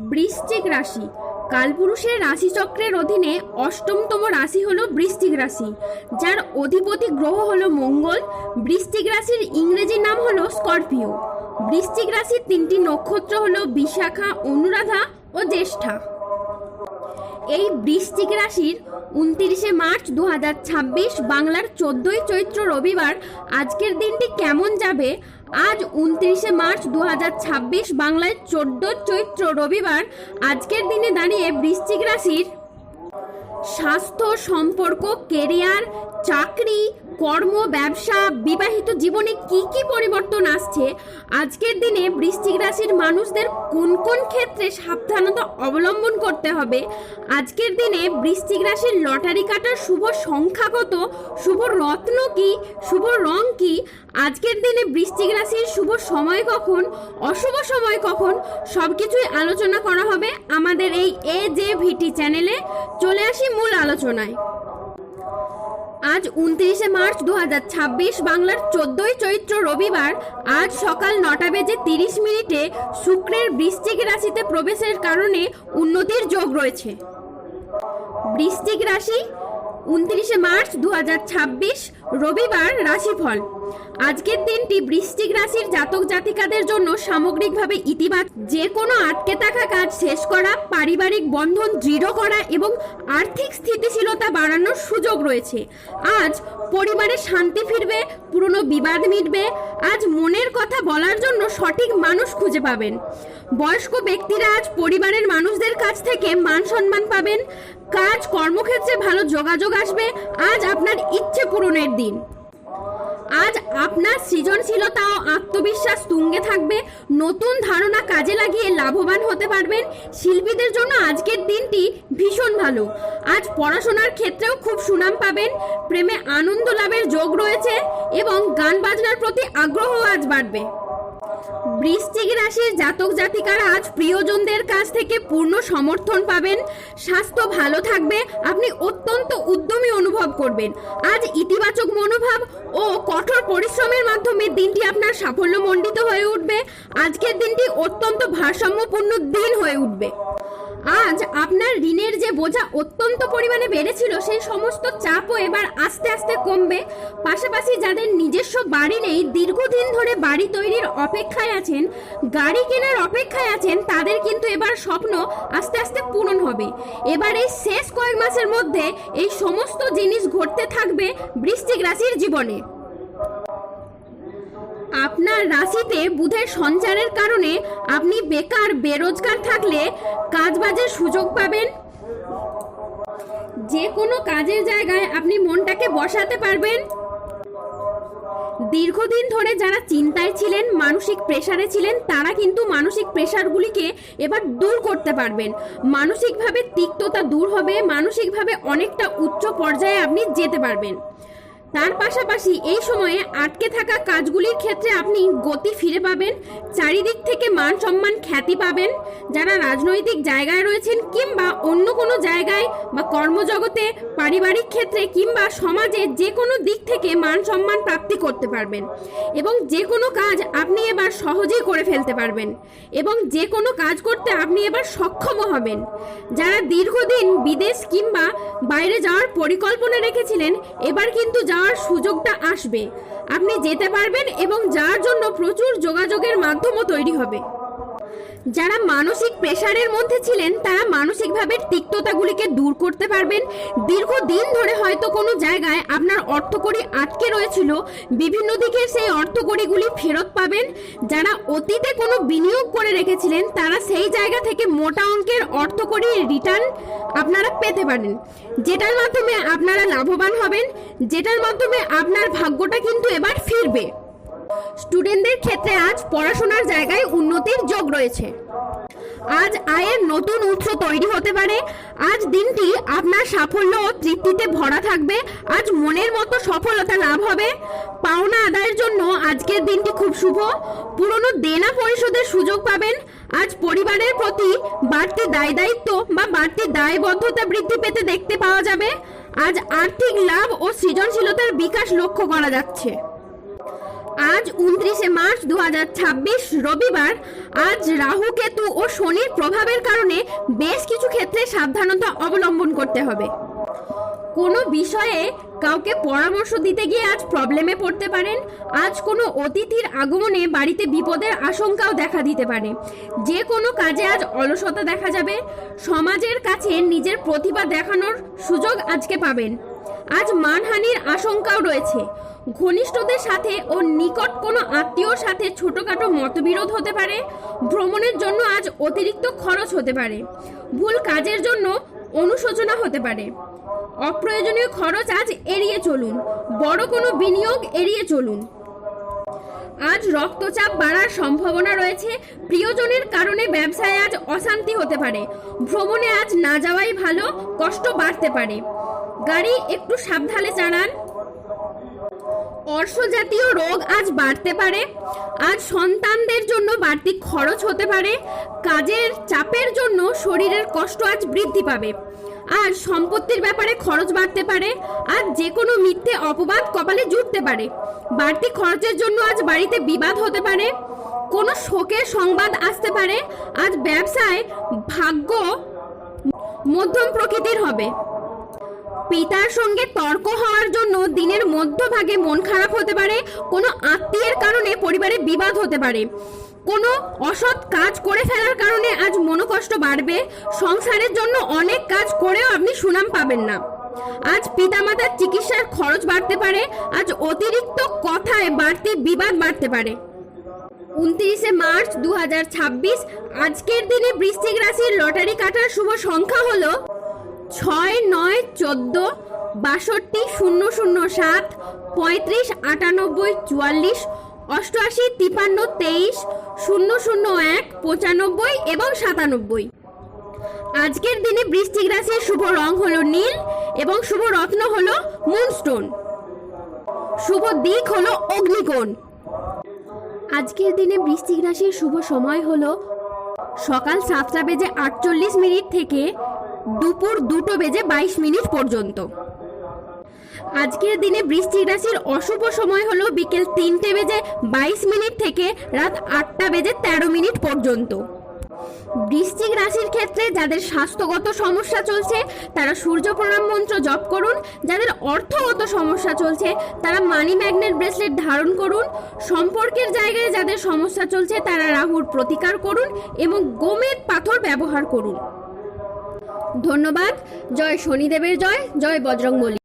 বৃশ্চিক রাশি কালপুরুষের রাশিচক্রের অধীনে অষ্টমতম রাশি হলো বৃশ্চিক রাশি, যার অধিপতি গ্রহ হলো মঙ্গল। বৃশ্চিক রাশির ইংরেজি নাম হলো স্করপিও। বৃশ্চিক রাশির তিনটি নক্ষত্র হলো বিশাখা, অনুরাধা ও জ্যেষ্ঠা। এই বৃশ্চিক রাশির 29শে মার্চ 2026 বাংলার 14ই চৈত্র রবিবার আজকের দিনটি কেমন যাবে? আজ 29শে মার্চ 2026 বাংলায় 14 চৈত্র রবিবার আজকের দিনে দাঁড়িয়ে বৃশ্চিক রাশির স্বাস্থ্য, সম্পর্ক, কেরিয়ার, চাকরি, কর্ম, ব্যবসা, বিবাহিত জীবনে কি কি পরিবর্তন আসছে, আজকের দিনে বৃশ্চিক রাশির মানুষদের কোন কোন ক্ষেত্রে সাবধানতা অবলম্বন করতে হবে, আজকের দিনে বৃশ্চিক রাশির লটারি কাটার শুভ সংখ্যা কত, শুভ রত্ন কি, শুভ রং কি, আজকের দিনে বৃশ্চিক রাশির শুভ সময় কখন, অশুভ সময় কখন, সবকিছুই আলোচনা করা হবে আমাদের এই AJVT চ্যানেলে। চলে আসি মূল আলোচনায়। আজ 29শে মার্চ 2026 বাংলার 14ই চৈত্র রবিবার আজ সকাল 9:30 শুক্রের বৃশ্চিক রাশিতে প্রবেশের কারণে উন্নতির যোগ রয়েছে। বৃশ্চিক রাশি 29শে মার্চ 2026 রবিবার রাশিফল। আজকের দিনটি বৃশ্চিক রাশির জাতক জাতিকাদের জন্য সামগ্রিকভাবে ইতিবাচক। যে কোনো আটকে থাকা কাজ শেষ করা, পারিবারিক বন্ধন দৃঢ় করা এবং আর্থিক স্থিতিশীলতা বাড়ানোর সুযোগ রয়েছে। আজ পরিবারে শান্তি ফিরবে, পুরনো বিবাদ মিটবে। আজ মনের কথা বলার জন্য সঠিক মানুষ খুঁজে পাবেন। বয়স্ক ব্যক্তিরা আজ পরিবারের মানুষদের কাছ থেকে মান সম্মান পাবেন। কাজ কর্মক্ষেত্রে ভালো যোগাযোগ আসবে। আজ আপনার ইচ্ছে পূরণের দিন। আজ আপনার সৃজনশীলতা ও আত্মবিশ্বাস তুঙ্গে থাকবে। নতুন ধারণা কাজে লাগিয়ে লাভবান হতে পারবেন। শিল্পীদের জন্য আজকের দিনটি ভীষণ ভালো। আজ পড়াশোনার ক্ষেত্রেও খুব সুনাম পাবেন। প্রেমে আনন্দ লাভের যোগ রয়েছে এবং গান বাজনার প্রতি আগ্রহ আজ বাড়বে। বৃশ্চিক রাশির জাতক জাতিকারা আজ প্রিয়জনদের কাছ থেকে পূর্ণ সমর্থন পাবেন। স্বাস্থ্য ভালো থাকবে। আপনি অত্যন্ত উদ্যমী অনুভব করবেন। আজ ইতিবাচক মনোভাব ও কঠোর পরিশ্রমের মাধ্যমে দিনটি আপনার সাফল্যমণ্ডিত হয়ে উঠবে। আজকের দিনটি অত্যন্ত ভারসাম্যপূর্ণ দিন হয়ে উঠবে। আজ আপনার ঋণের যে বোঝা অত্যন্ত পরিমাণে বেড়েছিল, সেই সমস্ত চাপও এবার আস্তে আস্তে কমবে। পাশাপাশি যাদের নিজস্ব বাড়ি নেই, দীর্ঘদিন ধরে বাড়ি তৈরির অপেক্ষায় আছেন, গাড়ি কেনার অপেক্ষায় আছেন, তাদের কিন্তু এবার স্বপ্ন আস্তে আস্তে পূরণ হবে। এবার এই শেষ কয়েক মাসের মধ্যে এই সমস্ত জিনিস ঘটতে থাকবে বৃশ্চিক রাশির জীবনে। আপনার রাশিতে বুধের সঞ্চারের কারণে আপনি বেকার, বেরোজগার থাকলে কাজবাজের সুযোগ পাবেন। যে কোনো কাজের জায়গায় আপনি মনটাকে বসাতে পারবেন। দীর্ঘদিন ধরে যারা চিন্তায় ছিলেন, মানসিক প্রেসারে ছিলেন, তারা কিন্তু মানসিক প্রেসারগুলিকে এবার দূর করতে পারবেন। মানসিকভাবে তিক্ততা দূর হবে। মানসিকভাবে অনেকটা উচ্চ পর্যায়ে আপনি যেতে পারবেন। তার পাশাপাশি এই সময়ে আটকে থাকা কাজগুলির ক্ষেত্রে আপনি গতি ফিরে পাবেন। চারিদিক থেকে মান সম্মান, খ্যাতি পাবেন। যারা রাজনৈতিক জায়গায় রয়েছেন কিংবা অন্য কোনো জায়গায় বা কর্মজগতে, পারিবারিক ক্ষেত্রে কিংবা সমাজে যে কোনো দিক থেকে মান সম্মান প্রাপ্তি করতে পারবেন এবং যে কোনো কাজ আপনি এবার সহজেই করে ফেলতে পারবেন এবং যে কোনো কাজ করতে আপনি এবার সক্ষম হবেন। যারা দীর্ঘদিন বিদেশ কিংবা বাইরে যাওয়ার পরিকল্পনা রেখেছিলেন, এবার কিন্তু যাওয়ার সুযোগটা আসবে। আপনি যেতে পারবেন এবং যাওয়ার জন্য প্রচুর যোগাযোগের মাধ্যমও তৈরি হবে। যারা মানসিক প্রেসারের মধ্যে ছিলেন, তারা মানসিকভাবে তিক্ততাগুলিকে দূর করতে পারবেন। দীর্ঘদিন ধরে হয়তো কোনো জায়গায় আপনার অর্থকড়ি আটকে রয়েছিল, বিভিন্ন দিকে সেই অর্থকড়িগুলি ফেরত পাবেন। যারা অতীতে কোনো বিনিয়োগ করে রেখেছিলেন, তারা সেই জায়গা থেকে মোটা অঙ্কের অর্থকড়ি রিটার্ন আপনারা পেতে পারেন, যেটার মাধ্যমে আপনারা লাভবান হবেন, যেটার মাধ্যমে আপনার ভাগ্যটা কিন্তু এবার ফিরবে। স্টুডেন্টদের ক্ষেত্রে আজ পড়াশোনার জায়গায় উন্নতির যোগ রয়েছে। আজ আয়ের নতুন উৎস তৈরি হতে পারে। আজ দিনটি আপনার সাফল্য ও তৃপ্তিতে ভরা থাকবে। আজ মনের মতো সফলতা লাভ হবে। পাওনা আদায়ের জন্য আজকের দিনটি খুব শুভ। পুরনো দেনা পরিশোধের সুযোগ পাবেন। আজ পরিবারের প্রতি বাড়তি দায় দায়িত্ব বা বাড়তি দায়বদ্ধতা বৃদ্ধি পেতে দেখতে পাওয়া যাবে। আজ আর্থিক লাভ ও সৃজনশীলতার বিকাশ লক্ষ্য করা যাচ্ছে। আজ 29শে মার্চ 2026 রবিবার। আজ রাহু, কেতু ও শনির প্রভাবের কারণে বেশ কিছু ক্ষেত্রে সাবধানতা অবলম্বন করতে হবে। কোনো বিষয়ে কাউকে পরামর্শ দিতে গিয়ে আজ প্রবলেমে পড়তে পারেন। আজ কোনো অতিথির আগমনে বাড়িতে বিপদের আশঙ্কাও দেখা দিতে পারে। যে কোনো কাজে আজ অলসতা দেখা যাবে। সমাজের কাছে নিজের প্রতিভা দেখানোর সুযোগ আজকে পাবেন। আজ মানহানির আশঙ্কাও রয়েছে। ঘনিষ্ঠদের সাথে ও নিকট কোনো আত্মীয়র সাথে ছোটখাটো মতবিরোধ হতে পারে। ভ্রমণের জন্য আজ অতিরিক্ত খরচ হতে পারে। ভুল কাজের জন্য অনুশোচনা হতে পারে। অপ্রয়োজনীয় খরচ আজ এড়িয়ে চলুন। বড় কোনো বিনিয়োগ এড়িয়ে চলুন। আজ রক্তচাপ বাড়ার সম্ভাবনা রয়েছে। প্রিয়জনের কারণে ব্যবসায় আজ অশান্তি হতে পারে। ভ্রমণে আজ না যাওয়াই ভালো, কষ্ট বাড়তে পারে। গাড়ি একটু সাবধানে চালান। অর্শ জাতীয় রোগ আজ বাড়তে পারে। আজ সন্তানদের জন্য বাড়তি খরচ হতে পারে। কাজের চাপের জন্য শরীরের কষ্ট আজ বৃদ্ধি পাবে। আজ সম্পত্তির ব্যাপারে খরচ বাড়তে পারে। আজ যে কোনো মিথ্যে অপবাদ কপালে জুটতে পারে। বাড়তি খরচের জন্য আজ বাড়িতে বিবাদ হতে পারে। কোনো শোকের সংবাদ আসতে পারে। আজ ব্যবসায় ভাগ্য মধ্যম প্রকৃতির হবে। পিতার সঙ্গে তর্ক হওয়ার জন্য দিনের মধ্যভাগে মন খারাপ হতে পারে। কোনো আত্মীয়ের কারণে পরিবারে বিবাদ হতে পারে। কোনো অসৎ কাজ করে ফেলার কারণে আজ মনোকষ্ট বাড়বে। সংসারের জন্য অনেক কাজ করেও আপনি সুনাম পাবেন না। আজ পিতামাতার চিকিৎসার খরচ বাড়তে পারে। আজ অতিরিক্ত কথায় বাড়তি বিবাদ বাড়তে পারে। 29শে মার্চ 2026 আজকের দিনে বৃশ্চিক রাশির লটারি কাটার শুভ সংখ্যা হলো 6, 9, 14, 62, 007, 35, 98, 44, 88, 53, 23, 001, 95 এবং 97। আজকের দিনে বৃশ্চিক রাশির শুভ রং হলো নীল এবং শুভ রত্ন হলো মুনস্টোন। শুভ দিক হলো অগ্নিকোণ। আজকের দিনে বৃশ্চিক রাশির শুভ সময় হলো সকাল 7:48 থেকে দুপুর 2:22 পর্যন্ত। আজকের দিনে বৃশ্চিক রাশির অশুভ সময় হলো বিকেল 3:22 থেকে রাত 8:13 পর্যন্ত। বৃশ্চিক রাশির ক্ষেত্রে যাদের স্বাস্থ্যগত সমস্যা চলছে তারা সূর্য প্রণাম মন্ত্র জপ করুন। যাদের অর্থগত সমস্যা চলছে তারা মানি ম্যাগনেট ব্রেসলেট ধারণ করুন। সম্পর্কের জায়গায় যাদের সমস্যা চলছে তারা রাহুর প্রতিকার করুন এবং গোমেদ পাথর ব্যবহার করুন। ধন্যবাদ। জয় শনিদেবের জয়, জয় বজরংবলী।